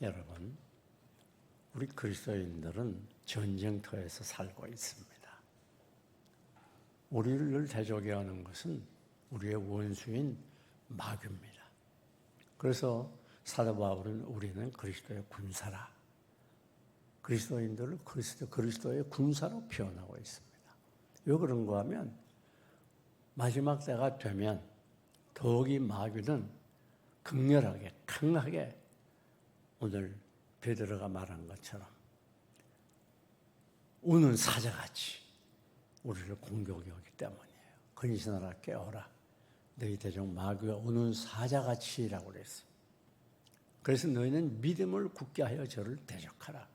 여러분, 우리 그리스도인들은 전쟁터에서 살고 있습니다. 우리를 대적해 하는 것은 우리의 원수인 마귀입니다. 그래서 사도 바울은 우리는 그리스도의 군사라, 그리스도인들을 그리스도의 군사로 표현하고 있습니다. 왜 그런가 하면 마지막 때가 되면 더욱이 마귀는 극렬하게, 강하게 오늘 베드로가 말한 것처럼 우는 사자같이 우리를 공격해 오기 때문이에요. 근신하라 깨어라. 너희 대적 마귀가 우는 사자같이라고 그랬어요. 그래서 너희는 믿음을 굳게 하여 저를 대적하라.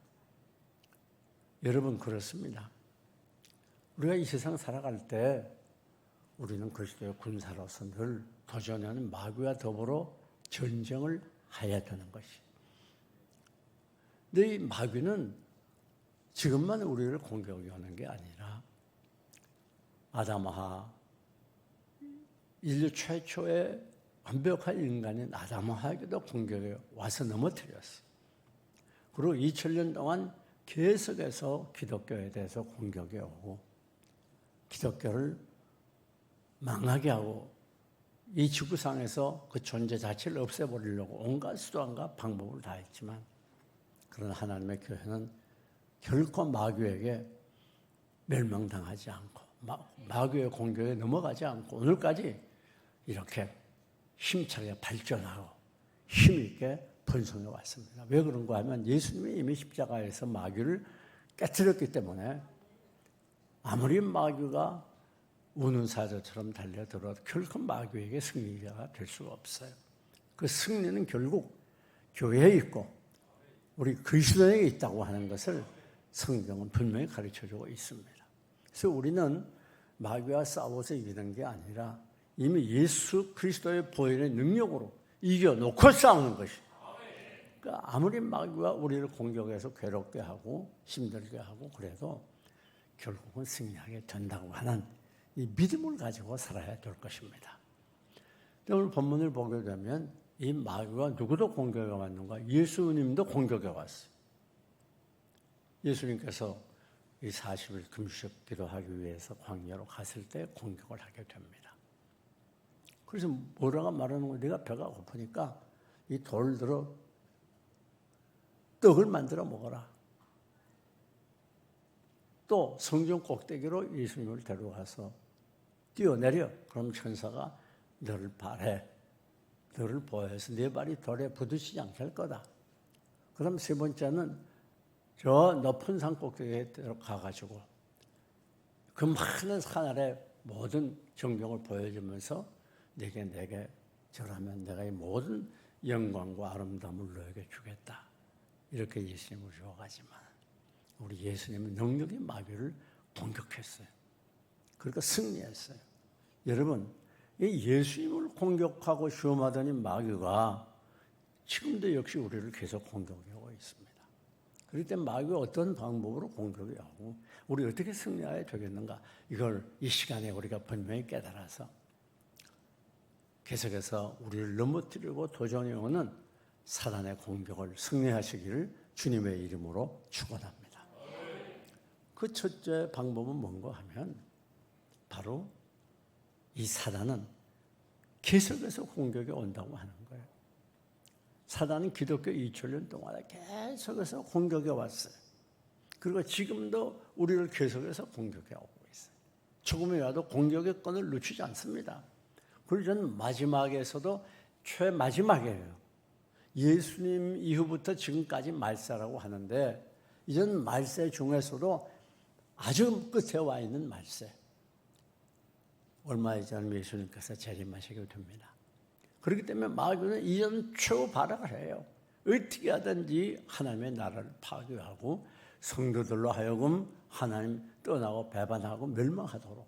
여러분 그렇습니다. 우리가 이 세상 살아갈 때 우리는 그리스도의 군사로서 늘 도전하는 마귀와 더불어 전쟁을 해야 되는 것이. 근데 이 마귀는 지금만 우리를 공격하는 게 아니라 아담하, 인류 최초의 완벽한 인간인 아담하에게도 공격에 와서 넘어뜨렸어요. 그리고 2000년 동안 계속해서 기독교에 대해서 공격이 오고 기독교를 망하게 하고 이 지구상에서 그 존재 자체를 없애버리려고 온갖 수단과 방법을 다 했지만 그러나 하나님의 교회는 결코 마귀에게 멸망당하지 않고 마귀의 공격에 넘어가지 않고 오늘까지 이렇게 힘차게 발전하고 힘있게 번성해 왔습니다. 왜 그런가 하면 예수님이 이미 십자가에서 마귀를 깨뜨렸기 때문에 아무리 마귀가 우는 사자처럼 달려들어도 결코 마귀에게 승리가 될 수가 없어요. 그 승리는 결국 교회에 있고 우리 그리스도에게 있다고 하는 것을 성경은 분명히 가르쳐주고 있습니다. 그래서 우리는 마귀와 싸워서 이기는 게 아니라 이미 예수 그리스도의 보혈의 능력으로 이겨놓고 싸우는 것이에요. 그러니까 아무리 마귀가 우리를 공격해서 괴롭게 하고 힘들게 하고 그래도 결국은 승리하게 된다고 하는 이 믿음을 가지고 살아야 될 것입니다. 오늘 본문을 보게 되면 이 마귀가 누구도 공격해 왔는가? 예수님도 공격해 왔어요. 예수님께서 이 40일 금식 기도하기 위해서 광야로 갔을 때 공격을 하게 됩니다. 그래서 뭐라고 말하는 거야? 네가 배가 고프니까 이 돌을 들어 떡을 만들어 먹어라. 또 성전 꼭대기로 예수님을 데려가서 뛰어내려. 그럼 천사가 너를 발에 너를 보호해서 네 발이 돌에 부딪히지 않게 할 거다. 그럼 세 번째는 저 높은 산 꼭대기에 가가지고 그 많은 산 아래 모든 정병을 보여주면서 내게 절하면 내가 이 모든 영광과 아름다움을 너에게 주겠다. 이렇게 예수님을 주어가지만 우리 예수님은 능력의 마귀를 공격했어요. 그러니까 승리했어요. 여러분, 이 예수님을 공격하고 시험하더니 마귀가 지금도 역시 우리를 계속 공격하고 있습니다. 그럴 때 마귀가 어떤 방법으로 공격이 하고 우리 어떻게 승리해야 되겠는가? 이걸 이 시간에 우리가 분명히 깨달아서 계속해서 우리를 넘어뜨리고 도전해 오는 사단의 공격을 승리하시기를 주님의 이름으로 축원합니다. 그 첫째 방법은 뭔가 하면 바로 이 사단은 계속해서 공격이 온다고 하는 거예요. 사단은 기독교 2000년 동안에 계속해서 공격해 왔어요. 그리고 지금도 우리를 계속해서 공격해 오고 있어요. 조금이라도 공격의 끈을 놓치지 않습니다. 그리고 저는 마지막에서도 최마지막이에요. 예수님 이후부터 지금까지 말세라고 하는데 이전 말세 중에서도 아주 끝에 와 있는 말세. 얼마 전 예수님께서 재림하시게 됩니다. 그렇기 때문에 마귀는 이전 최후 발악을 해요. 어떻게 하든지 하나님의 나라를 파괴하고 성도들로 하여금 하나님 떠나고 배반하고 멸망하도록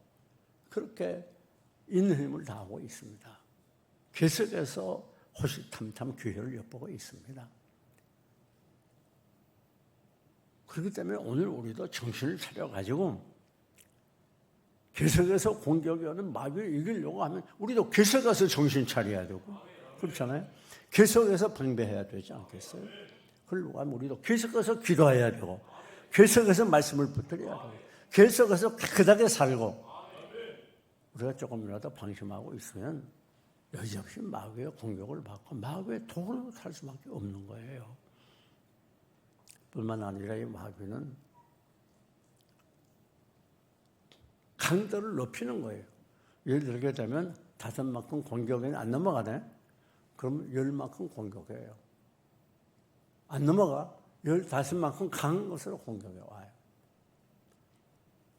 그렇게 있는 힘을 다하고 있습니다. 계속해서 호시탐탐 기회를 엿보고 있습니다. 그렇기 때문에 오늘 우리도 정신을 차려가지고 계속해서 공격이 오는 마귀를 이기려고 하면 우리도 계속해서 정신 차려야 되고 그렇잖아요. 계속해서 분배해야 되지 않겠어요? 흘러가면 우리도 계속해서 기도해야 되고 계속해서 말씀을 붙들어야 되고 계속해서 깨끗하게 살고 우리가 조금이라도 방심하고 있으면 여지없이 마귀의 공격을 받고 마귀의 도구로 살 수밖에 없는 거예요. 뿐만 아니라 이 마귀는 강도를 높이는 거예요. 예를 들게 되면 5만큼 공격이 안 넘어가네? 그럼 10만큼 공격해요. 안 넘어가? 15만큼 강한 것으로 공격해 와요.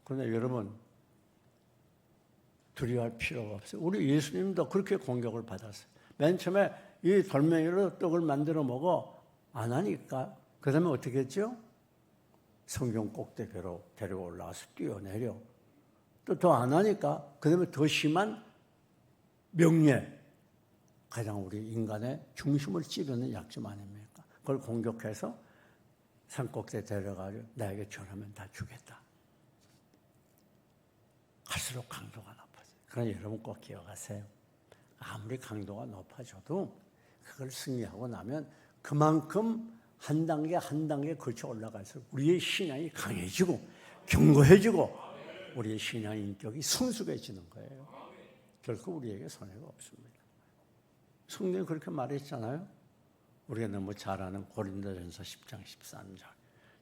그런데 여러분, 두려워할 필요가 없어요. 우리 예수님도 그렇게 공격을 받았어요. 맨 처음에 이 돌멩이로 떡을 만들어 먹어 안 하니까 그 다음에 어떻게 했죠? 성경 꼭대기로 데리고 올라가서 뛰어내려. 또 더 안 하니까 그 다음에 더 심한 명예, 가장 우리 인간의 중심을 찌르는 약점 아닙니까? 그걸 공격해서 산꼭대에 데려가서 나에게 전하면 다 주겠다. 갈수록 강도가 높아져요. 그러나 여러분 꼭 기억하세요. 아무리 강도가 높아져도 그걸 승리하고 나면 그만큼 한 단계 한 단계 거쳐 올라갈수록 우리의 신앙이 강해지고 견고해지고 우리의 신앙 인격이 성숙해지는 거예요. 결코 우리에게 손해가 없습니다. 성경이 그렇게 말했잖아요. 우리가 너무 잘 아는 고린도전서 10장 13절.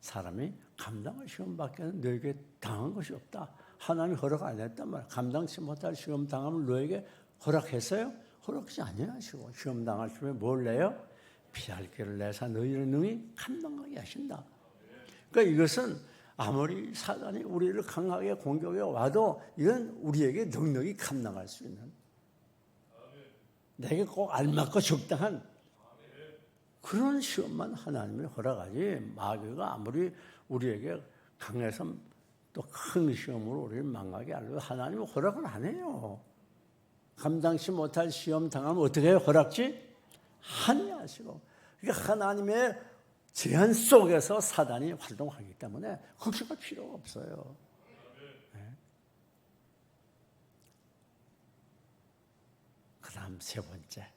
사람이 감당할 시험 밖에는 너에게 당한 것이 없다. 하나님이 허락 안 했단 말이야. 감당치 못할 시험 당함을 너에게 허락했어요? 허락지 아니하시고 시험 당할 시험에 뭘 내요? 피할 길을 내사 너희를 능히 감당하게 하신다. 그러니까 이것은 아무리 사단이 우리를 강하게 공격해 와도 이건 우리에게 넉넉히 감당할 수 있는 내게 꼭 알맞고 적당한 그런 시험만 하나님이 허락하지 마귀가 아무리 우리에게 강해서 또 큰 시험으로 우리를 망하게 하려고 하나님은 허락을 안 해요. 감당치 못할 시험 당하면 어떻게 해요? 허락지? 하냐시고. 그러니까 하나님의 제한 속에서 사단이 활동하기 때문에 걱정할 필요가 없어요. 네. 그 다음 세 번째.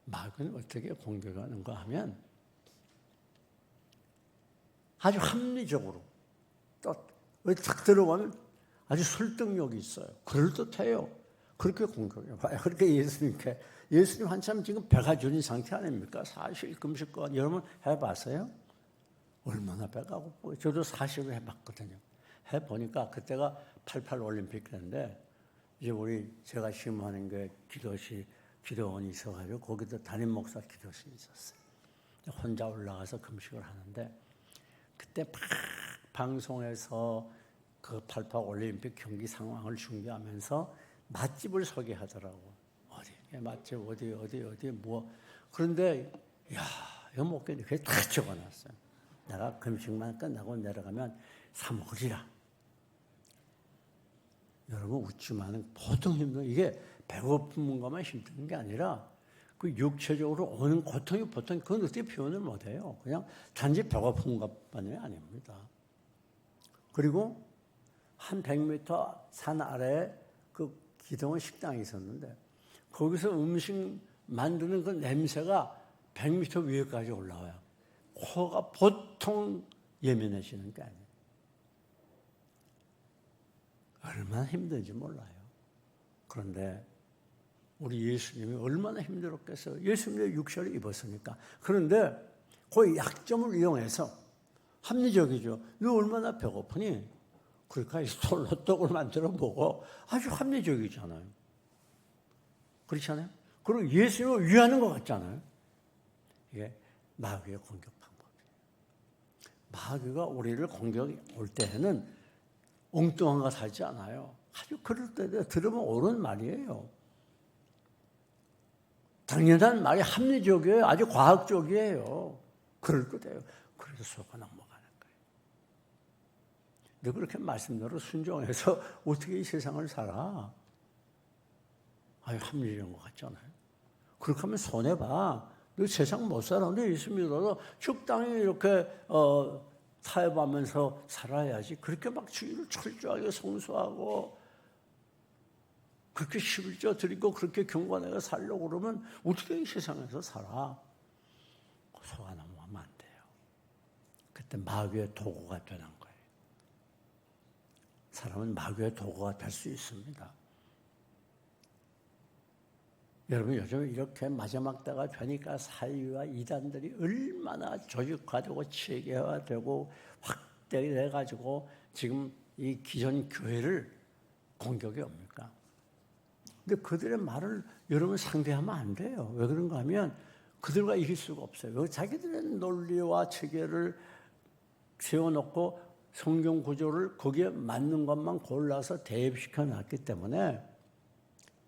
마귀는 어떻게 공격하는가 하면 아주 합리적으로 또 탁 들어가면 아주 설득력이 있어요. 그럴듯해요. 그렇게 공격해요. 그렇게 예수님 한참 지금 배가 줄인 상태 아닙니까? 40일 금식과 여러분 해봤어요? 얼마나 배가 고프고 저도 40을 해봤거든요. 해보니까 그때가 88 올림픽인데 이제 제가 심호하는 게 기도원이 있어가지고 거기도 담임 목사 기도실이 있었어요. 혼자 올라가서 금식을 하는데 그때 막 방송에서 그 88 올림픽 경기 상황을 중계하면서 맛집을 소개하더라고. 맛집 어디 뭐 그런데 야 이거 못 견뎌. 그게 다 적어놨어요. 내가 금식만 끝나고 내려가면 사 먹으리라. 여러분 웃지만은 보통 힘든 이게 배고픈 것만 힘든 게 아니라 그 육체적으로 오는 고통이 보통 그건 어떻게 표현을 못해요. 그냥 단지 배고픈 것만이 아닙니다. 그리고 한 100m 산 아래에 그 기동원 식당이 있었는데 거기서 음식 만드는 그 냄새가 100m 위에까지 올라와요. 코가 보통 예민해지는 게 아니에요. 얼마나 힘든지 몰라요. 그런데 우리 예수님이 얼마나 힘들었겠어요. 예수님의 육체를 입었으니까. 그런데 그 약점을 이용해서 합리적이죠. 너 얼마나 배고프니? 그러니까 솔로 떡을 만들어 먹어. 아주 합리적이잖아요. 그렇잖아요. 그리고 예수님을 위하는 것 같잖아요. 이게 마귀의 공격 방법이에요. 마귀가 우리를 공격이 올 때에는 엉뚱한 것 하지 않아요. 아주 그럴 때 들으면 옳은 말이에요. 당연한 말이 합리적이에요. 아주 과학적이에요. 그럴 거예요. 그래서 속아 넘어가는 거예요. 너 그렇게 말씀대로 순종해서 어떻게 이 세상을 살아? 아유, 합리적인 것 같잖아요. 그렇게 하면 손해봐. 너 세상 못 살아. 너 예수 믿어도 적당히 이렇게 타협하면서 살아야지. 그렇게 막 주의를 철저하게 성수하고 그렇게 11조 드리고 그렇게 경건하게 살려고 그러면 어떻게 이 세상에서 살아? 속아 넘어가면 안 돼요. 그때 마귀의 도구가 되는 거예요. 사람은 마귀의 도구가 될 수 있습니다. 여러분 요즘 이렇게 마지막 때가 되니까 사이와 이단들이 얼마나 조직화되고 체계화되고 확대돼가지고 지금 이 기존 교회를 공격이 옵니까? 근데 그들의 말을 여러분 상대하면 안 돼요. 왜 그런가 하면 그들과 이길 수가 없어요. 자기들의 논리와 체계를 세워놓고 성경 구조를 거기에 맞는 것만 골라서 대입시켜 놨기 때문에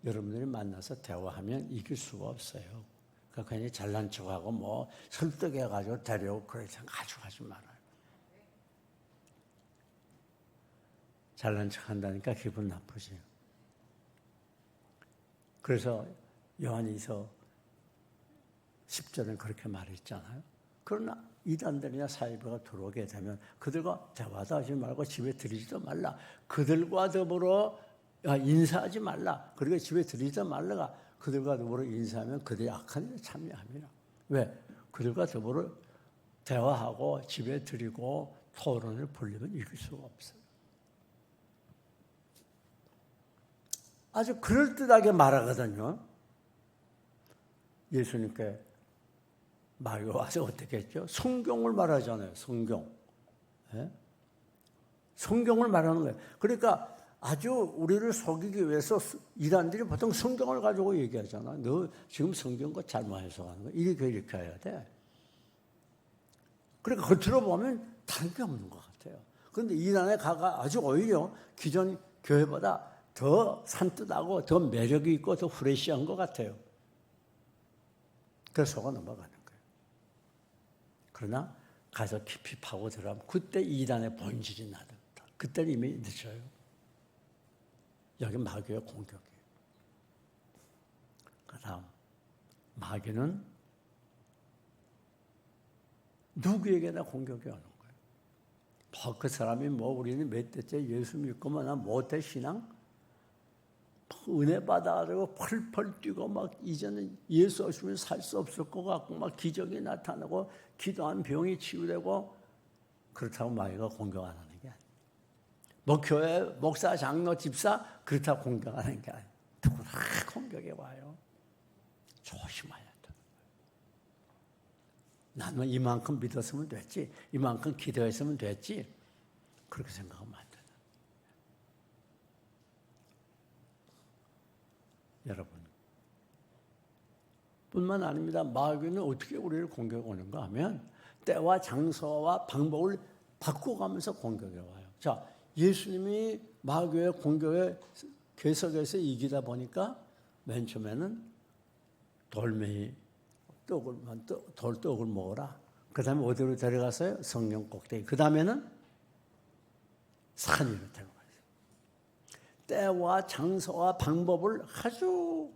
여러분들이 만나서 대화하면 이길 수가 없어요. 그러니까 괜히 잘난 척하고 뭐 설득해가지고 데려오고 그러지 가져가지 말아요. 잘난 척한다니까 기분 나쁘지. 그래서 요한이서 10절은 그렇게 말했잖아요. 그러나 이단들이나 사이비가 들어오게 되면 그들과 대화도 하지 말고 집에 들이지도 말라. 그들과 더불어 인사하지 말라. 그리고 집에 들이지도 말라가 그들과 더불어 인사하면 그들이 악한 일에 참여합니다. 왜? 그들과 더불어 대화하고 집에 들이고 토론을 벌리면 이길 수가 없어요. 아주 그럴듯하게 말하거든요. 예수님께 마귀가 와서 어떻게 했죠? 성경을 말하잖아요. 성경. 예? 성경을 말하는 거예요. 그러니까 아주 우리를 속이기 위해서 이단들이 보통 성경을 가지고 얘기하잖아. 너 지금 성경 거 잘못 해석하는 거야. 이렇게 해야 돼. 그러니까 겉으로 보면 다른 게 없는 것 같아요. 그런데 이단의 가가 아주 오히려 기존 교회보다 더 산뜻하고 더 매력이 있고 더 프레시한 것 같아요. 그래서 속아 넘어가는 거예요. 그러나 가서 깊이 파고 들어가면 그때 이단의 본질이 나든다. 그때는 이미 늦어요. 여기 마귀의 공격이에요. 그 다음 마귀는 누구에게나 공격이 오는 거예요. 그 사람이 우리는 몇 대째 예수 믿고 나 모태 신앙? 은혜 받아가지고 펄펄 뛰고 이제는 예수 없으면 살 수 없을 것 같고 기적이 나타나고 기도한 병이 치유되고 그렇다고 마귀가 공격 안 하는 게 아니에요. 교회 목사, 장로, 집사 그렇다고 공격 안 하는 게 아니에요. 누구나 공격이 와요. 조심해야 돼요. 나는 이만큼 믿었으면 됐지, 이만큼 기도했으면 됐지 그렇게 생각하면 안 돼요. 여러분 뿐만 아닙니다. 마귀는 어떻게 우리를 공격해 오는가 하면 때와 장소와 방법을 바꿔가면서 공격해 와요. 자, 예수님이 마귀의 공격에 계속해서 이기다 보니까 맨 처음에는 돌멩이 떡을 먹어라. 그 다음에 어디로 데려갔어요? 성령 꼭대기. 그 다음에는 산 위로 데려갔어요. 때와 장소와 방법을 아주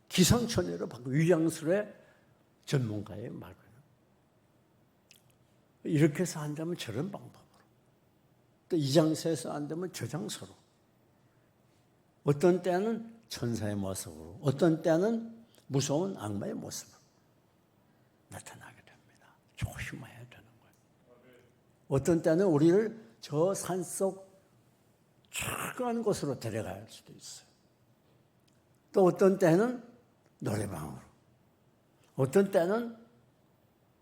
기상천외로 바꾸고 위장술의 전문가예요. 말고는. 이렇게 해서 한다면 저런 방법으로. 또 이 장소에서 한다면 저 장소로. 어떤 때는 천사의 모습으로, 어떤 때는 무서운 악마의 모습으로 나타나게 됩니다. 조심해야 되는 거예요. 어떤 때는 우리를 저 산속 추한 곳으로 데려갈 수도 있어요. 또 어떤 때는 노래방으로, 어떤 때는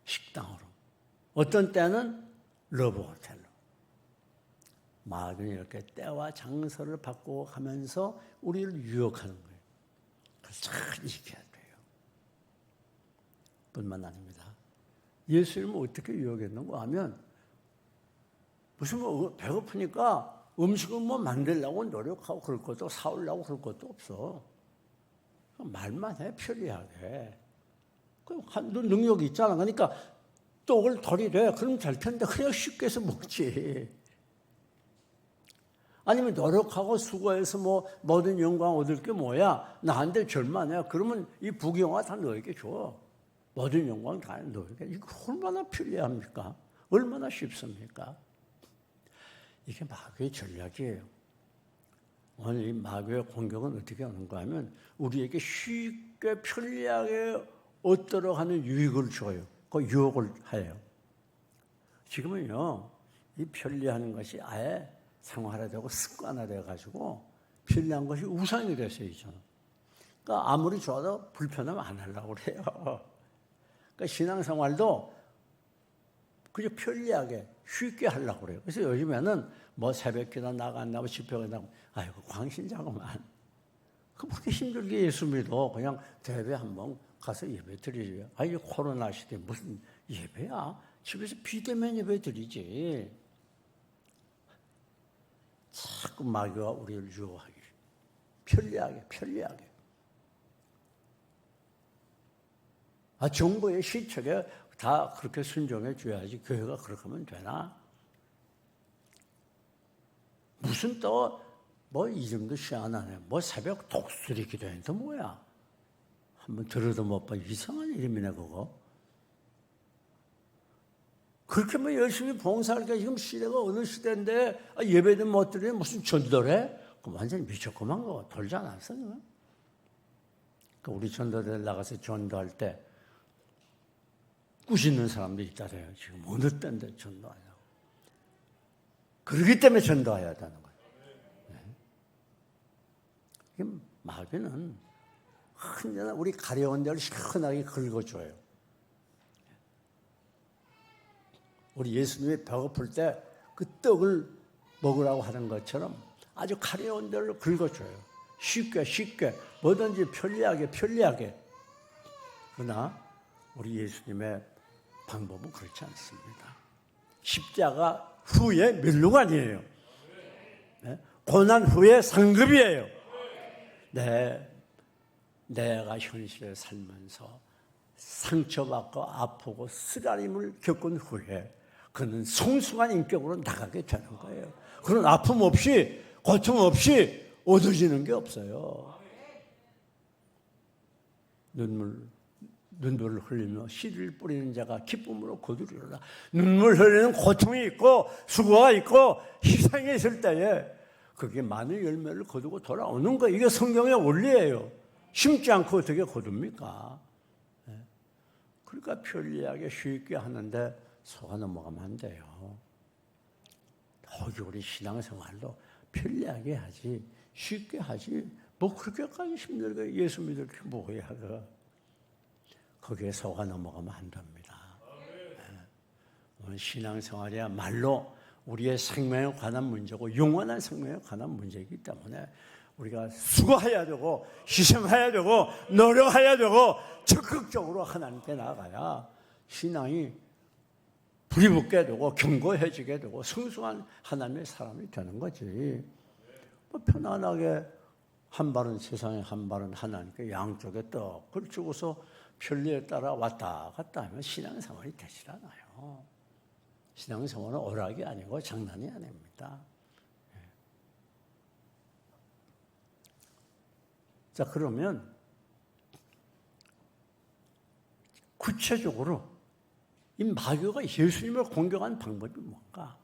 식당으로, 어떤 때는 러브 호텔로. 마귀는 이렇게 때와 장소를 바꾸어 가면서 우리를 유혹하는 거예요. 그래서 잘 이겨야 돼요. 뿐만 아닙니다. 예수님은 어떻게 유혹했는가 하면 무슨 배고프니까 음식을 만들려고 노력하고 그럴 것도 사오려고 그럴 것도 없어. 말만 해, 편리하게. 너 능력이 있잖아. 그러니까 떡을 덜이래. 그럼 될 텐데 그냥 쉽게 해서 먹지. 아니면 노력하고 수고해서 모든 영광 얻을 게 뭐야? 나한테 절만해. 그러면 이 부귀영화 다 너에게 줘. 모든 영광 다 너에게. 이거 얼마나 편리합니까? 얼마나 쉽습니까? 이게 마귀의 전략이에요. 오늘 이 마귀의 공격은 어떻게 하는가 하면 우리에게 쉽게 편리하게 얻도록 하는 유익을 줘요. 그 유혹을 해요. 지금은요, 이 편리하는 것이 아예 생활화되고 습관화되어가지고 편리한 것이 우상이 됐어요, 이제는. 그러니까 아무리 좋아도 불편하면 안 하려고 그래요. 그러니까 신앙생활도 그저 편리하게 쉽게 하려고 그래요. 그래서 요즘에는 뭐 새벽기도 나간다고 집회가 나고 아이고 광신자구만. 그렇게 힘들게 예수 믿어. 그냥 대회 한번 가서 예배 드리죠. 아이 코로나 시대 무슨 예배야? 집에서 비대면 예배 드리지. 자꾸 마귀가 우리를 유혹하기. 편리하게. 정부의 시책에 다 그렇게 순종해 줘야지 교회가 그렇게 하면 되나? 무슨 또 뭐 이름도 시원하네. 뭐 새벽 독수리 기도회도 뭐야? 한번 들어도 못 봐. 이상한 이름이네 그거. 그렇게 뭐 열심히 봉사할까? 지금 시대가 어느 시대인데 예배도 못 드리면 무슨 전도래? 그럼 완전히 미쳤구만 그거. 돌지 않았어? 그러니까 우리 전도대 나가서 전도할 때 꾸짖는 사람도 있다래요. 지금 어느 때인데 전도하냐고. 그러기 때문에 전도해야 되는 거예요. 네. 마귀는 언제나 우리 가려운 데를 시원하게 긁어줘요. 우리 예수님이 배고플 때 그 떡을 먹으라고 하는 것처럼 아주 가려운 데를 긁어줘요. 쉽게 뭐든지 편리하게. 그러나 우리 예수님의 방법은 그렇지 않습니다. 십자가 후에 멸류관이에요. 네? 고난 후에 상급이에요. 내가 현실에 살면서 상처받고 아프고 쓰라림을 겪은 후에 그는 성숙한 인격으로 나가게 되는 거예요. 그런 아픔 없이 고통 없이 얻어지는 게 없어요. 눈물을 흘리며 씨를 뿌리는 자가 기쁨으로 거두리로다. 눈물 흘리는 고통이 있고 수고가 있고 희생이 있을 때에 그게 많은 열매를 거두고 돌아오는 거예요. 이게 성경의 원리예요. 심지 않고 어떻게 거둡니까? 그러니까 편리하게 쉽게 하는데 속아 넘어가면 안 돼요. 더욱이 우리 신앙생활도 편리하게 하지 쉽게 하지 뭐 그렇게까지 힘들게 예수 믿을 게 뭐야. 거기에 속아 넘어가면 안 됩니다. 오늘 신앙생활이야말로 우리의 생명에 관한 문제고 영원한 생명에 관한 문제이기 때문에 우리가 수고해야 되고 희생해야 되고 노력해야 되고 적극적으로 하나님께 나아가야 신앙이 불이 붙게 되고 견고해지게 되고 성숙한 하나님의 사람이 되는 거지. 뭐 편안하게 한 발은 세상에 한 발은 하나님께 양쪽에 떡을 주고서 편리에 따라 왔다 갔다 하면 신앙생활이 되질 않아요. 신앙생활은 오락이 아니고 장난이 아닙니다. 자, 그러면 구체적으로 이 마귀가 예수님을 공격한 방법이 뭔가?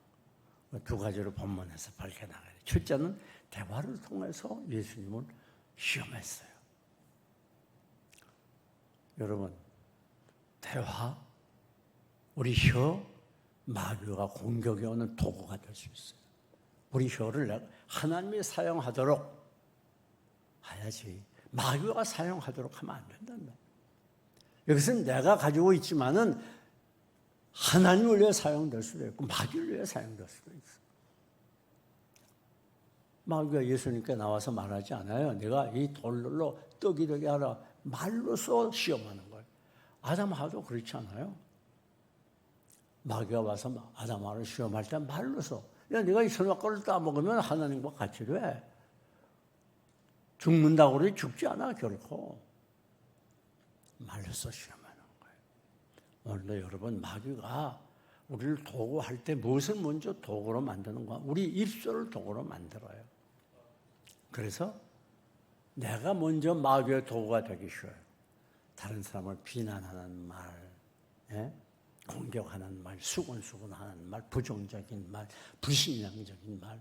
두 가지로 본문에서 밝혀나가요. 첫째는 대화를 통해서 예수님을 시험했어요. 여러분, 대화, 우리 혀, 마귀가 공격해 오는 도구가 될 수 있어요. 우리 혀를 하나님이 사용하도록 해야지 마귀가 사용하도록 하면 안 된단다. 여기서는 내가 가지고 있지만은 하나님을 위해 사용될 수도 있고 마귀를 위해 사용될 수도 있어. 마귀가 예수님께 나와서 말하지 않아요. 내가 이 돌로 떡이 되게 하라. 말로써 시험하는 거예요. 아담하도 그렇지 않아요? 마귀가 와서 아담하를 시험할 때 말로써 야, 네가 이 선악과를 따먹으면 하나님과 같이 돼. 죽는다고 그러지 죽지 않아 결코. 말로써 시험하는 거예요. 오늘도 여러분 마귀가 우리를 도구할 때 무엇을 먼저 도구로 만드는가? 우리 입술을 도구로 만들어요. 그래서 내가 먼저 마귀의 도구가 되기 쉬워요. 다른 사람을 비난하는 말, 공격하는 말, 수군수군하는 말, 부정적인 말, 불신앙적인 말,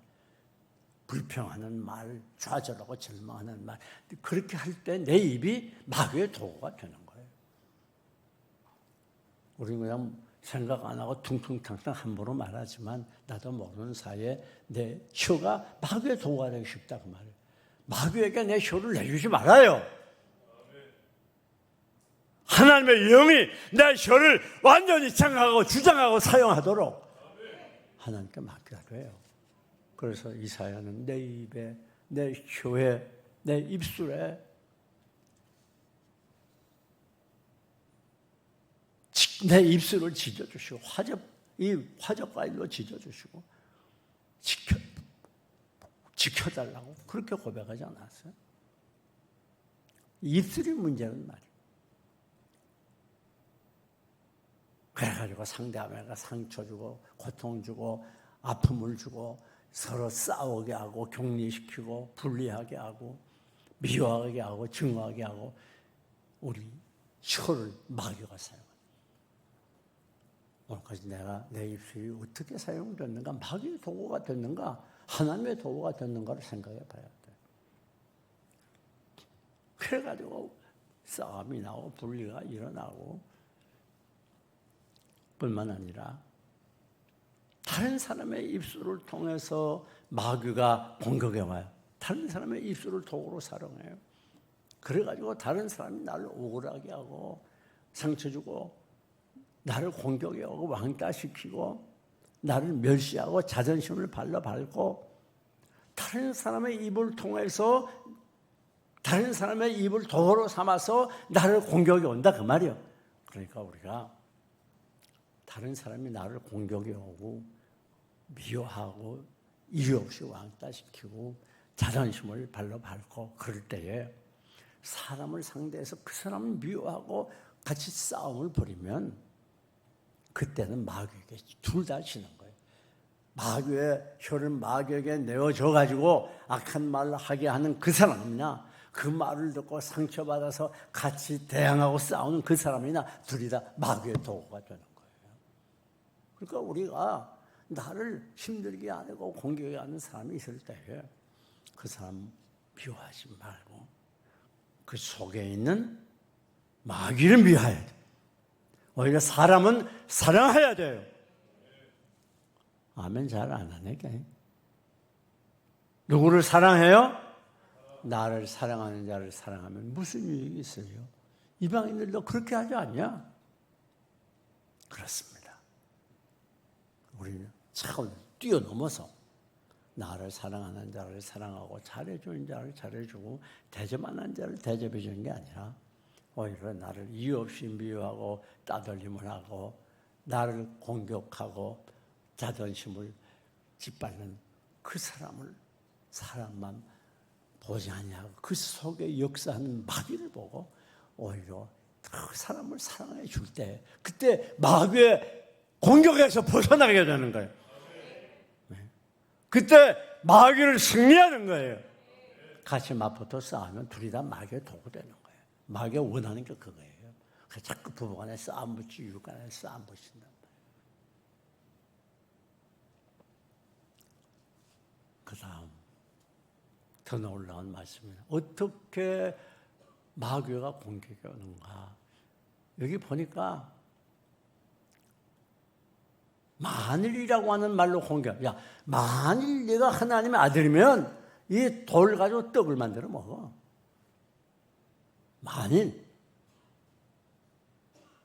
불평하는 말, 좌절하고 절망하는 말. 그렇게 할 때 내 입이 마귀의 도구가 되는 거예요. 우리는 그냥 생각 안 하고 퉁퉁탕탕 함부로 말하지만 나도 모르는 사이에 내 혀가 마귀의 도구가 되기 쉽다 그 말이에요. 마귀에게 내 혀를 내주지 말아요. 하나님의 영이 내 혀를 완전히 장악하고 주장하고 사용하도록 하나님께 맡겨야 해요. 그래서 이사야는 내 입에, 내 혀에, 내 입술에 내 입술을 지져주시고 이 화접과일로 지져주시고 지켜달라고 그렇게 고백하지 않았어요? 입술이 문제는 말이에요. 그래가지고 상대방에게 상처 주고 고통 주고 아픔을 주고 서로 싸우게 하고 격리시키고 분리하게 하고 미워하게 하고 증오하게 하고 우리 혀를 마귀가 사용합니다. 오늘까지 내가 내 입술이 어떻게 사용됐는가, 마귀의 도구가 됐는가, 하나님의 도구가 됐는가를 생각해 봐야 돼. 그래가지고 싸움이 나고 분리가 일어나고 뿐만 아니라 다른 사람의 입술을 통해서 마귀가 공격해 와요. 다른 사람의 입술을 도구로 사용해요. 그래가지고 다른 사람이 나를 억울하게 하고 상처 주고 나를 공격하고 왕따시키고 나를 멸시하고 자존심을 발로 밟고 다른 사람의 입을 통해서 다른 사람의 입을 도구로 삼아서 나를 공격이 온다 그 말이에요. 그러니까 우리가 다른 사람이 나를 공격해 오고 미워하고 이유 없이 왕따시키고 자존심을 발로 밟고 그럴 때에 사람을 상대해서 그 사람을 미워하고 같이 싸움을 벌이면 그때는 마귀에게 둘 다 지는 거예요. 마귀의 혀를 마귀에게 내어줘가지고 악한 말을 하게 하는 그 사람이나 그 말을 듣고 상처받아서 같이 대항하고 싸우는 그 사람이나 둘이 다 마귀의 도구가 되는 거예요. 그러니까 우리가 나를 힘들게 하고 공격해 하는 사람이 있을 때에 그 사람 미워하지 말고 그 속에 있는 마귀를 미워해야 돼. 오히려 사람은 사랑해야 돼요. 아멘 잘 안 하네. 누구를 사랑해요? 나를 사랑하는 자를 사랑하면 무슨 유익이 있어요? 이방인들도 그렇게 하지 않냐? 그렇습니다. 우리는 차원을 뛰어넘어서 나를 사랑하는 자를 사랑하고 잘해주는 자를 잘해주고 대접하는 자를 대접해주는 게 아니라 오히려 나를 이유 없이 미워하고 따돌림을 하고 나를 공격하고 자존심을 짓밟는 그 사람을 사람만 보지 아니하고 그 속에 역사하는 마귀를 보고 오히려 그 사람을 사랑해 줄 때 그때 마귀의 공격에서 벗어나게 되는 거예요. 그때 마귀를 승리하는 거예요. 같이 맞붙어 싸우면 둘이 다 마귀의 도구 되는 거예요. 마귀가 원하는 게 그거예요. 그래서 자꾸 부부간에 싸움 붙이고 육간에 싸움 붙인다. 그 다음 더 놀라운 말씀입니다. 어떻게 마귀가 공격이 오는가. 여기 보니까 만일이라고 하는 말로 공격. 야, 만일 네가 하나님의 아들이면 이 돌 가지고 떡을 만들어 먹어. 만일.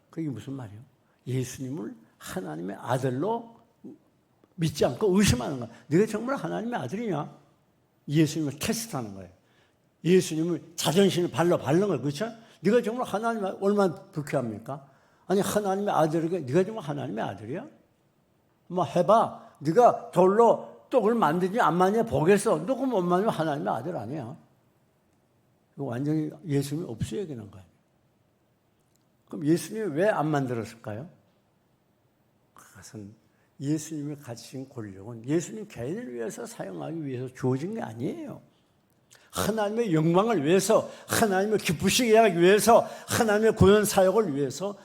그게 무슨 말이에요? 예수님을 하나님의 아들로 믿지 않고 의심하는 거야. 네가 정말 하나님의 아들이냐? 예수님을 테스트하는 거예요. 예수님을 자존심을 발로 밟는 거예요. 그렇죠? 네가 정말 하나님 얼마나 불쾌합니까? 아니 하나님의 아들에게 네가 정말 하나님의 아들이야? 뭐 해봐. 네가 돌로 떡을 만들지 안 만드냐 보겠어. 너 그럼 못 만들면 하나님의 아들 아니야. 이거 완전히 예수님이 없어야 되는 거예요. 그럼 예수님이 왜 안 만들었을까요? 그것은 예수님이 가지신 권력은 예수님 개인을 위해서 사용하기 위해서 주어진 게 아니에요. 하나님의 영광을 위해서, 하나님을 기쁘시게 하기 위해서, 하나님의 구원 사역을 위해서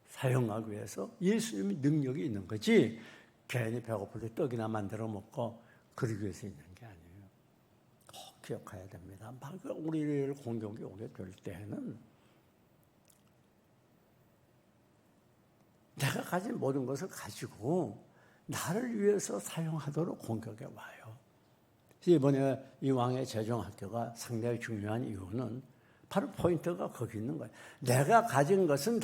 사용하기 위해서 예수님이 능력이 있는 거지 개인이 배고플 때 떡이나 만들어 먹고 그러기 위해서 있는 게 아니에요. 꼭 기억해야 됩니다. 막 우리를 공격이 오게 될 때는 내가 가진 모든 것을 가지고 나를 위해서 사용하도록 공격해 와요. 이번에 이 왕의 재정학교가 상당히 중요한 이유는 바로 포인트가 거기 있는 거예요. 내가 가진 것은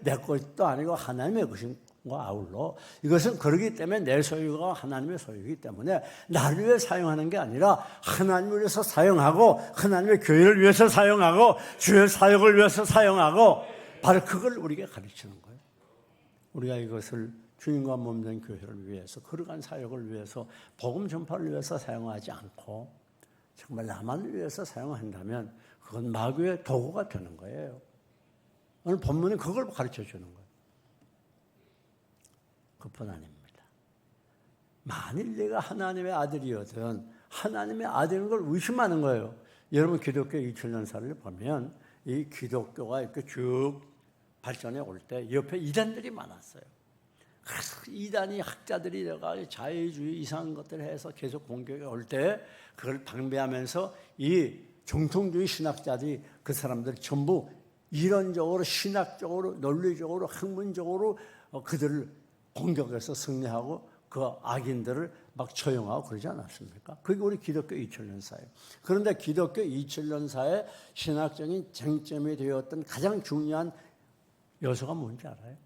내 것도 아니고 하나님의 것인과 아울러 이것은 그러기 때문에 내 소유가 하나님의 소유이기 때문에 나를 위해 사용하는 게 아니라 하나님을 위해서 사용하고 하나님의 교회를 위해서 사용하고 주의 사역을 위해서 사용하고 바로 그걸 우리에게 가르치는 거예요. 우리가 이것을 주님과 몸된 교회를 위해서 거룩한 사역을 위해서 복음 전파를 위해서 사용하지 않고 정말 나만을 위해서 사용한다면 그건 마귀의 도구가 되는 거예요. 오늘 본문은 그걸 가르쳐 주는 거예요. 그뿐 아닙니다. 만일 내가 하나님의 아들이거든 하나님의 아들인 걸 의심하는 거예요. 여러분 기독교 2000년사를 보면 이 기독교가 이렇게 쭉 발전해 올 때 옆에 이단들이 많았어요. 그래서 이단이 학자들이 내가 자유주의 이상한 것들을 해서 계속 공격해 올 때 그걸 방배하면서 이 정통주의 신학자들이 그 사람들 전부 이론적으로 신학적으로 논리적으로 학문적으로 그들을 공격해서 승리하고 그 악인들을 막 처형하고 그러지 않았습니까? 그게 우리 기독교 2000년사예요. 그런데 기독교 2000년사의 신학적인 쟁점이 되었던 가장 중요한 요소가 뭔지 알아요?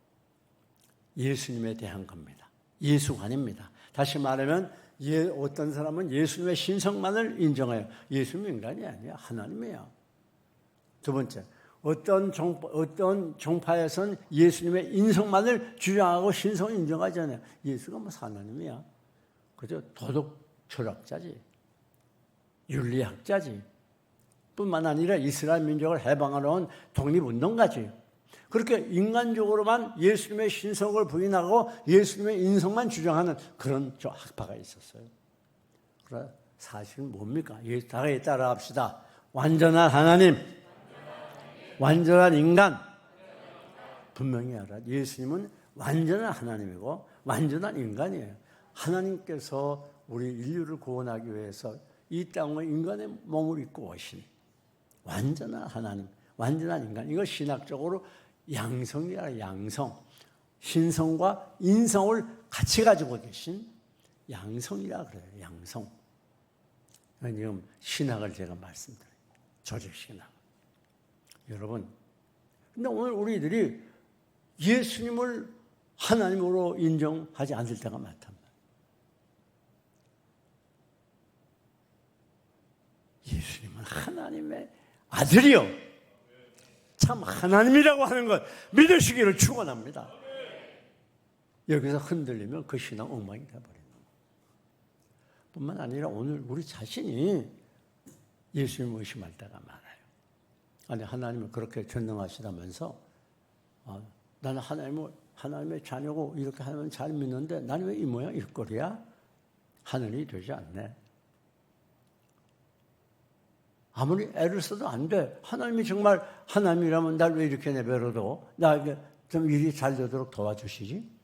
예수님에 대한 겁니다. 예수관입니다. 다시 말하면 어떤 사람은 예수님의 신성만을 인정해요. 예수님은 인간이 아니야. 하나님이야. 두 번째, 어떤 종파에서는 예수님의 인성만을 주장하고 신성을 인정하지 않아요. 예수가 무슨 하나님이야. 그저 도덕 철학자지. 윤리학자지. 뿐만 아니라 이스라엘 민족을 해방하러 온 독립운동가지. 그렇게 인간적으로만 예수님의 신성을 부인하고 예수님의 인성만 주장하는 그런 학파가 있었어요. 그러나 사실은 뭡니까? 다같이 따라 합시다. 완전한 하나님, 완전한 인간. 분명히 알아. 예수님은 완전한 하나님이고 완전한 인간이에요. 하나님께서 우리 인류를 구원하기 위해서 이 땅에 인간의 몸을 입고 오신 완전한 하나님, 완전한 인간. 이걸 신학적으로 양성이라 양성. 신성과 인성을 같이 가지고 계신 양성이라 그래요. 양성. 지금 신학을 제가 말씀드려요. 조직신학. 여러분, 근데 오늘 우리들이 예수님을 하나님으로 인정하지 않을 때가 많단 말이에요. 예수님은 하나님의 아들이요. 참 하나님이라고 하는 것 믿으시기를 축원합니다. 여기서 흔들리면 그 신앙 엉망이 되어버리는 거예요. 뿐만 아니라 오늘 우리 자신이 예수님을 의심할 때가 많아요. 아니 하나님은 그렇게 전능하시다면서 나는 하나님의 자녀고 이렇게 하나님을 잘 믿는데 나는 왜 이 모양 이 꼴이야? 하늘이 되지 않네. 아무리 애를 써도 안 돼. 하나님이 정말 하나님이라면 날 왜 이렇게 내버려둬? 나에게 좀 일이 잘 되도록 도와주시지?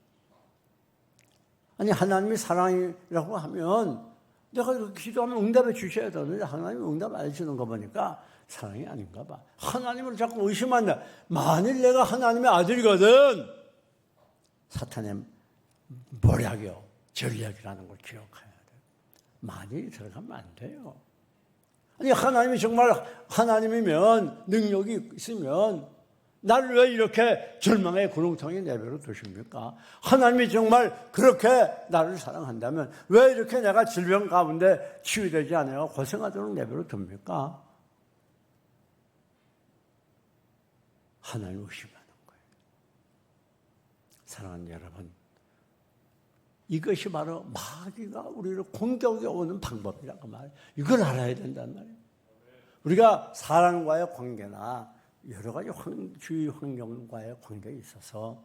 아니 하나님이 사랑이라고 하면 내가 기도하면 응답해 주셔야 되는데 하나님이 응답 안 해주는 거 보니까 사랑이 아닌가 봐. 하나님을 자꾸 의심한다. 만일 내가 하나님의 아들이거든 사탄의 모략이요 전략이라는 걸 기억해야 돼. 만일 들어가면 안 돼요. 아니 하나님이 정말 하나님이면 능력이 있으면 나를 왜 이렇게 절망의 구렁텅이에 내버려 두십니까? 하나님이 정말 그렇게 나를 사랑한다면 왜 이렇게 내가 질병 가운데 치유되지 않아요? 고생하도록 내버려 둡니까? 하나님을 의심하는 거예요. 사랑하는 여러분, 이것이 바로 마귀가 우리를 공격해 오는 방법이라고 말해요. 이걸 알아야 된단 말이에요. 우리가 사람과의 관계나 여러 가지 주위 환경과의 관계에 있어서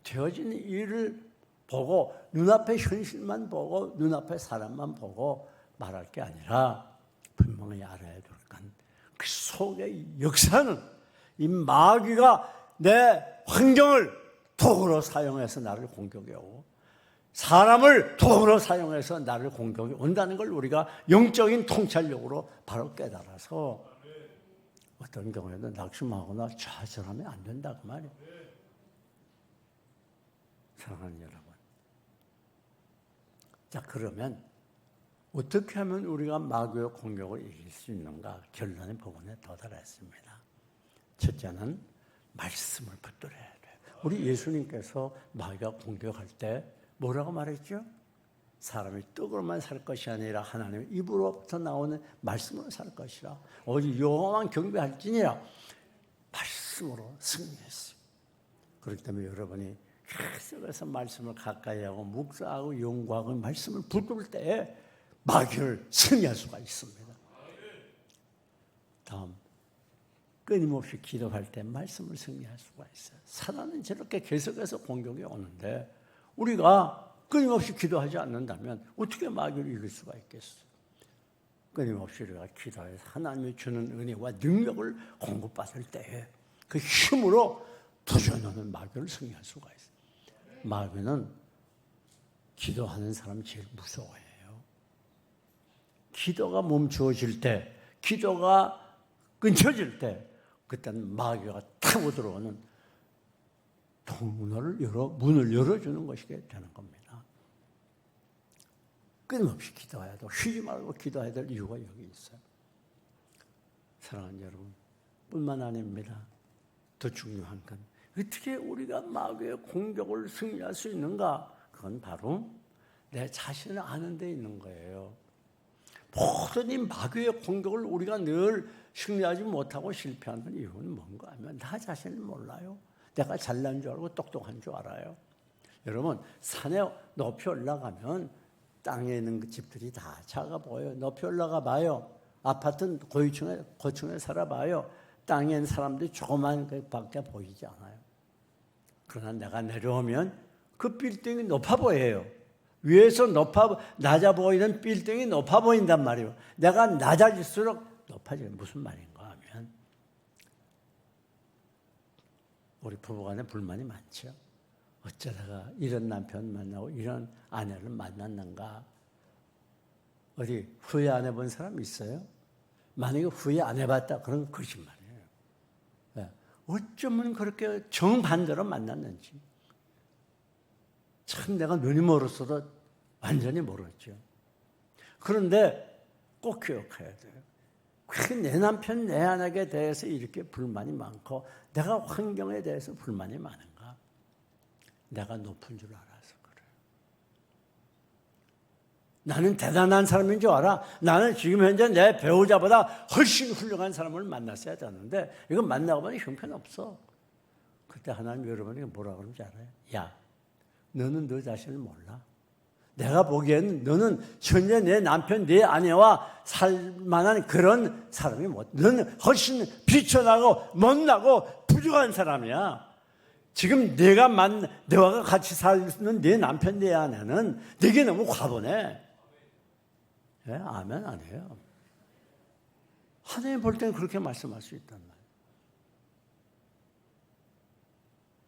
되어진 일을 보고 눈앞의 현실만 보고 눈앞의 사람만 보고 말할 게 아니라 분명히 알아야 될 건 그 속의 역사는 이 마귀가 내 환경을 도구로 사용해서 나를 공격해 오고 사람을 도구로 사용해서 나를 공격해 온다는 걸 우리가 영적인 통찰력으로 바로 깨달아서 어떤 경우에는 낙심하거나 좌절하면 안 된다 그 말이에요. 사랑하는 여러분. 자, 그러면 어떻게 하면 우리가 마귀의 공격을 이길 수 있는가? 결론의 부분에 도달했습니다. 첫째는 말씀을 붙들어야 돼요. 우리 예수님께서 마귀가 공격할 때 뭐라고 말했죠? 사람이 떡으로만 살 것이 아니라 하나님의 입으로부터 나오는 말씀으로 살 것이라. 오직 여호와만 경배할지니라. 말씀으로 승리했어요. 그렇기 때문에 여러분이 계속해서 말씀을 가까이 하고 묵상하고 연구하고 말씀을 붙들 때에 마귀를 승리할 수가 있습니다. 다음, 끊임없이 기도할 때 말씀을 승리할 수가 있어요. 사단은 저렇게 계속해서 공격이 오는데 우리가 끊임없이 기도하지 않는다면 어떻게 마귀를 이길 수가 있겠어요? 끊임없이 우리가 기도해서 하나님이 주는 은혜와 능력을 공급받을 때에 그 힘으로 도전하는 마귀를 승리할 수가 있어요. 마귀는 기도하는 사람이 제일 무서워해요. 기도가 멈추어질 때, 기도가 끊겨질 때, 그때는 마귀가 타고 들어오는 문을 열어주는 것이게 되는 겁니다. 끊임없이 기도해야 돼. 쉬지 말고 기도해야 될 이유가 여기 있어요. 사랑하는 여러분, 뿐만 아닙니다. 더 중요한 건 어떻게 우리가 마귀의 공격을 승리할 수 있는가? 그건 바로 내 자신을 아는 데 있는 거예요. 모든 이 마귀의 공격을 우리가 늘 승리하지 못하고 실패하는 이유는 뭔가 하면 나 자신을 몰라요. 내가 잘난 줄 알고 똑똑한 줄 알아요. 여러분, 산에 높이 올라가면 땅에 있는 그 집들이 다 작아 보여요. 높이 올라가 봐요. 아파트는 고층에 살아봐요. 땅에 있는 사람들이 조그만 밖에 보이지 않아요. 그러나 내가 내려오면 그 빌딩이 높아 보여요. 위에서 낮아 보이는 빌딩이 높아 보인단 말이에요. 내가 낮아질수록 높아져요. 무슨 말인가 하면 우리 부부간에 불만이 많죠. 어쩌다가 이런 남편 만나고 이런 아내를 만났는가. 어디 후회 안 해본 사람 있어요? 만약에 후회 안 해봤다 그런 거짓말이에요. 어쩌면 그렇게 정반대로 만났는지. 참 내가 눈이 멀었어도 완전히 멀었죠. 그런데 꼭 기억해야 돼요. 왜 내 남편, 내 아내에 대해서 이렇게 불만이 많고 내가 환경에 대해서 불만이 많은가? 내가 높은 줄 알아서 그래요. 나는 대단한 사람인 줄 알아. 나는 지금 현재 내 배우자보다 훨씬 훌륭한 사람을 만났어야 되는데 이거 만나고 보니 형편없어. 그때 하나님 여러분에게 뭐라 그러는지 알아요? 야, 너는 너 자신을 몰라. 내가 보기에는 너는 현재 내 남편, 내 아내와 살 만한 그런 사람이 못. 너는 훨씬 비천하고 못나고 부족한 사람이야. 지금 너와 같이 사는 내 남편, 내 아내는 내게 너무 과분해. 네, 아멘 안 해요. 하나님 볼 때는 그렇게 말씀할 수 있단 말이에요.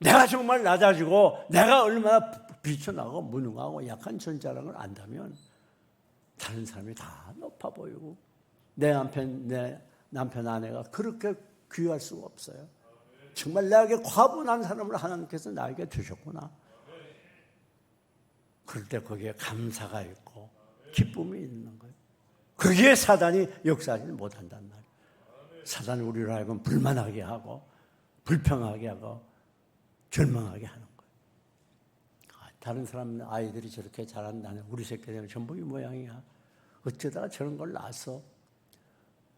내가 정말 낮아지고 내가 얼마나 비천하고 무능하고 약한 존재라는 걸 안다면 다른 사람이 다 높아 보이고 내 남편 아내가 그렇게 귀할 수가 없어요. 정말 나에게 과분한 사람을 하나님께서 나에게 주셨구나. 그럴 때 거기에 감사가 있고 기쁨이 있는 거예요. 거기에 사단이 역사하지 못한단 말이에요. 사단이 우리를 하여금 불만하게 하고 불평하게 하고 절망하게 하는 거예요. 다른 사람 아이들이 저렇게 자란다는 우리 새끼들은 전부 이 모양이야. 어쩌다가 저런 걸 낳았어.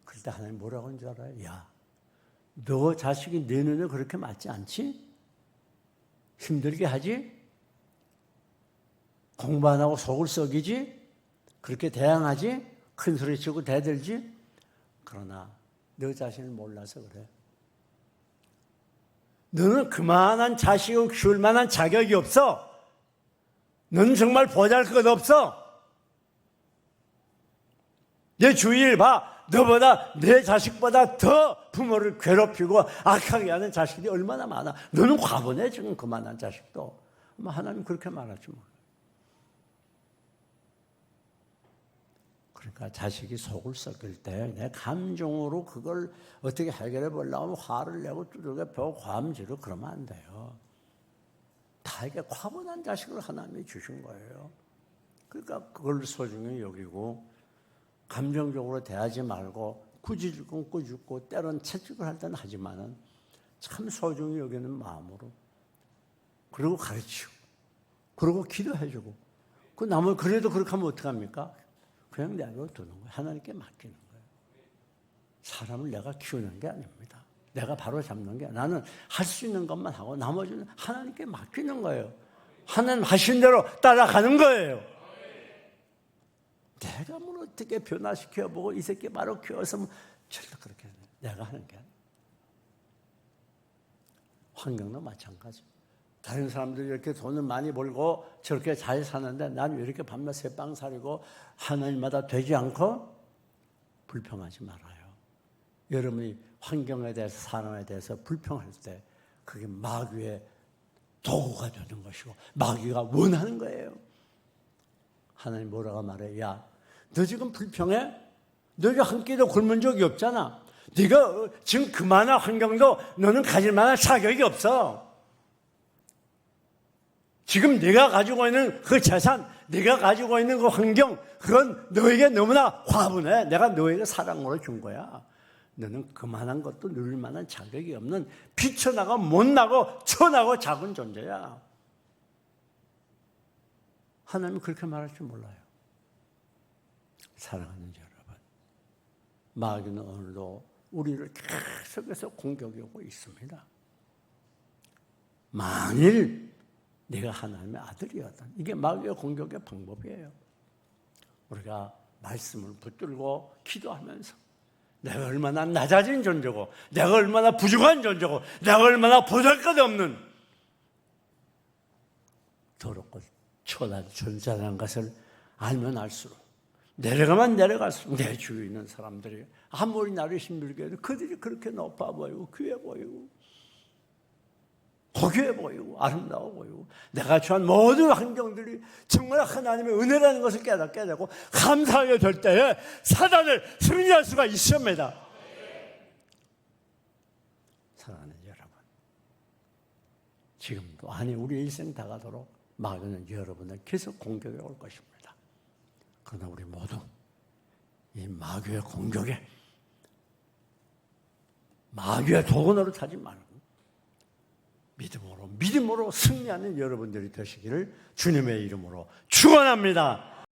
그럴 때 하나님 뭐라고 하는 줄 알아요? 야, 너 자식이 내 눈에 그렇게 맞지 않지? 힘들게 하지? 공부 안 하고 속을 썩이지? 그렇게 대항하지? 큰 소리 치고 대들지? 그러나 너 자신을 몰라서 그래. 너는 그만한 자식을 키울 만한 자격이 없어. 너는 정말 보잘것 없어. 내 주위를 봐. 너보다 내 자식보다 더 부모를 괴롭히고 악하게 하는 자식이 얼마나 많아. 너는 과분해 지금 그만한 자식도. 하나님 그렇게 말하지 뭐. 그러니까 자식이 속을 썩일 때 내 감정으로 그걸 어떻게 해결해 보려고 화를 내고 두들겨 펴고 과음지르고 그러면 안 돼요. 다 자기가 과분한 자식을 하나님이 주신 거예요. 그러니까 그걸 소중히 여기고 감정적으로 대하지 말고 굳이 줄 건 꾸짖고 때론 채찍을 할 때는 하지만은 참 소중히 여기는 마음으로 그리고 가르치고 그리고 기도해주고 그 남을 그래도 그렇게 하면 어떡합니까? 그냥 내버려 두는 거예요. 하나님께 맡기는 거예요. 사람을 내가 키우는 게 아닙니다. 내가 바로 잡는 게 나는 할 수 있는 것만 하고 나머지는 하나님께 맡기는 거예요. 하나님 하신 대로 따라가는 거예요. 내가 뭘 어떻게 변화시켜보고 이 새끼 바로 키워서 뭐 절대 그렇게 내가 하는 게 아니에요. 환경도 마찬가지. 다른 사람들이 이렇게 돈을 많이 벌고 저렇게 잘 사는데 난 왜 이렇게 밤낮 새빵 살이고 하나님마다 되지 않고 불평하지 말아요. 여러분이 환경에 대해서 사람에 대해서 불평할 때 그게 마귀의 도구가 되는 것이고 마귀가 원하는 거예요. 하나님 뭐라고 말해? 야, 너 지금 불평해? 너가 한 끼도 굶은 적이 없잖아. 네가 지금 그만한 환경도 너는 가질 만한 자격이 없어. 지금 네가 가지고 있는 그 재산, 네가 가지고 있는 그 환경, 그건 너에게 너무나 과분해. 내가 너에게 사랑으로 준 거야. 너는 그만한 것도 누릴 만한 자격이 없는 비쳐나고 못나고 천하고 작은 존재야. 하나님은 그렇게 말할 줄 몰라요. 사랑하는 여러분, 마귀는 오늘도 우리를 계속해서 공격이 오고 있습니다. 만일 내가 하나님의 아들이었던 이게 마귀의 공격의 방법이에요. 우리가 말씀을 붙들고 기도하면서 내가 얼마나 낮아진 존재고 내가 얼마나 부족한 존재고 내가 얼마나 보잘것없는 더럽고 초라한 존재라는 것을 알면 알수록 내려가면 내려갈수록 내 주위에 있는 사람들이 아무리 나를 힘들게 해도 그들이 그렇게 높아 보이고 귀해 보이고 고귀해 보이고 아름다워 보이고 내가 처한 모든 환경들이 정말 하나님의 은혜라는 것을 깨닫게 되고 감사하게 될 때에 사단을 승리할 수가 있습니다. 사랑하는 여러분, 지금도 아니 우리 일생 다 가도록 마귀는 여러분을 계속 공격해 올 것입니다. 그러나 우리 모두 이 마귀의 공격에 마귀의 도구노로 타지 말고 믿음으로 승리하는 여러분들이 되시기를 주님의 이름으로 축원합니다.